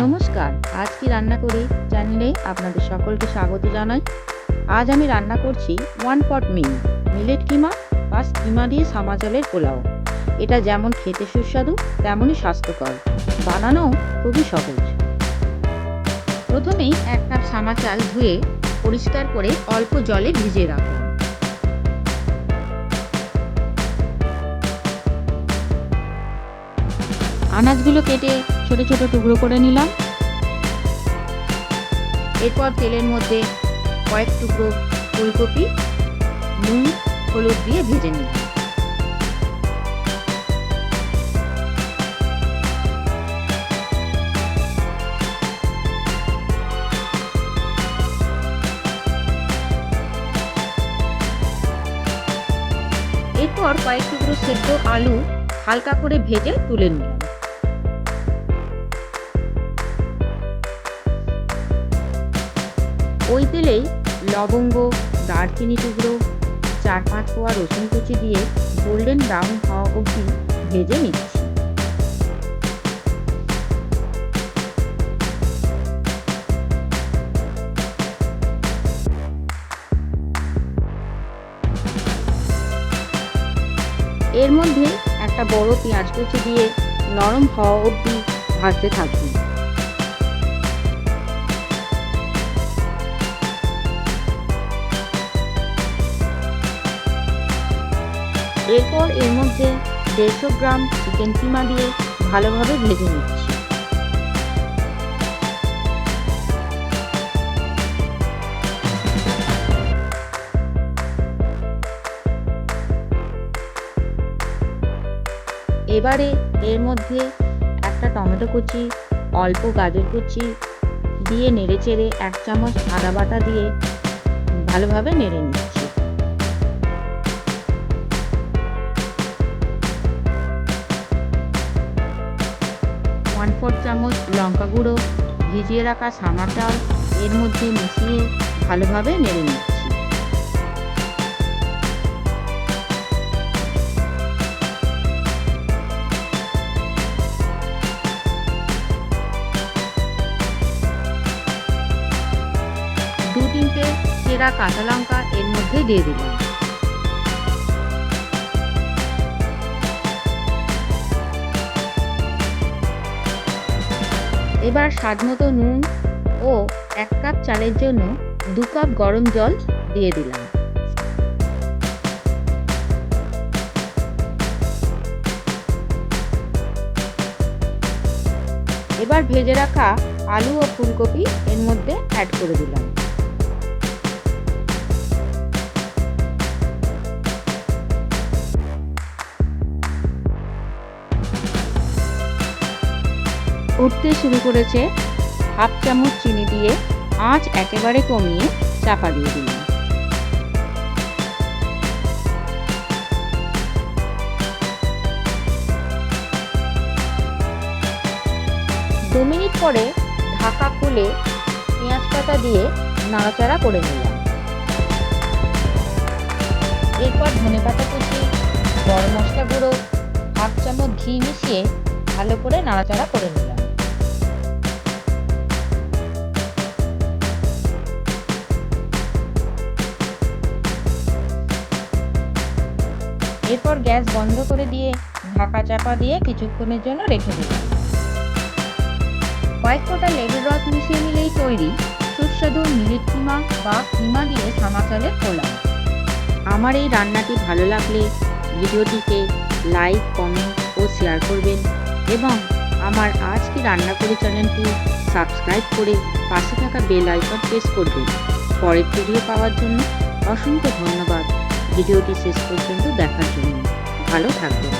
নমস্কার, আজ কি রান্না করি চ্যানেলে আপনাদের সকলকে স্বাগত জানাই। আজ আমি রান্না করছি ওয়ান পট মিল, মিলেট কিমা বা কিমা দিয়ে সামা চালের পোলাও। এটা যেমন খেতে সুস্বাদু তেমনই স্বাস্থ্যকর, বানানোও খুবই সহজ। প্রথমেই 1 কাপ সামা চাল ধুয়ে পরিষ্কার করে অল্প জলে ভিজিয়ে রাখুন। আনাজগুলো কেটে ছোট ছোট টুকরো করে নিলাম। এরপর তেলের মধ্যে কয়েক টুকরো ফুলকপি নুন হলুদ দিয়ে ভেজে নিলাম। এরপর কয়েক টুকরো সেদ্ধ আলু হালকা করে ভেজে তুলে নিলাম। ওই তেলেই লবঙ্গ, দারচিনি টুকরো, 4-5 কোয়া রসুন কুচি দিয়ে গোল্ডেন ব্রাউন হওয়া অবধি ভেজে নিচ্ছি। এর মধ্যে একটা বড় পেঁয়াজ কুচি দিয়ে নরম হওয়া অবধি ভাজতে থাকবো। এরপর এর মধ্যে 150 গ্রাম চিকেন কিমা দিয়ে ভালোভাবে ভেজে নিচ্ছি। এবারে এর মধ্যে একটা টমেটো কুচি, অল্প গাজর কুচি দিয়ে নেড়েচেড়ে 1 চামচ আদা বাটা দিয়ে ভালোভাবে নেড়ে নিচ্ছি। ওয়ান 4 চামচ লঙ্কা গুঁড়ো, ভিজিয়ে রাখা সামা চাল এর মধ্যে মিশিয়ে ভালোভাবে নেড়ে নিচ্ছি। দু-তিনটে চেরা কাঁচা লঙ্কা এর মধ্যে দিয়ে দিলাম। এবার স্বাদমতো নুন ও 1 কাপ চালের জন্য 2 কাপ গরম জল দিয়ে দিলাম। এবার ভেজে রাখা আলু ও ফুলকপি এর মধ্যে অ্যাড করে দিলাম। উঠতে শুরু করেছে, হাফ চামচ চিনি দিয়ে আঁচ একেবারে কমিয়ে চাপা দিয়ে দিলাম। দু মিনিট পরে ঢাকা খুলে পেঁয়াজ পাতা দিয়ে নাড়াচাড়া করে নিলাম। এরপর ধনেপাতা কুচি, গরম মশলা গুঁড়ো, হাফ চামচ ঘি মিশিয়ে ভালো করে নাড়াচাড়া করে নিলাম। এরপর গ্যাস বন্ধ করে দিয়ে ঢাকা চাপা দিয়ে কিছুক্ষণের জন্য রেখে দিলাম। কয়েক ফোঁটা লেবুর রস মিশিয়ে নিলেই তৈরি সুস্বাদু মিলেট কিমা বা কিমা দিয়ে সামা চালের পোলাও। আমার এই রান্নাটি ভালো লাগলে ভিডিওটিকে লাইক, কমেন্ট ও শেয়ার করবেন এবং আমার আজ কি রান্না করি চ্যানেলটি সাবস্ক্রাইব করে পাশে থাকা বেল আইকন প্রেস করবেন। পরের ভিডিও পাওয়ার জন্য অসংখ্য ধন্যবাদ। ভিডিওটি শেষ পর্যন্ত দেখার জন্য ভালো থাকবেন।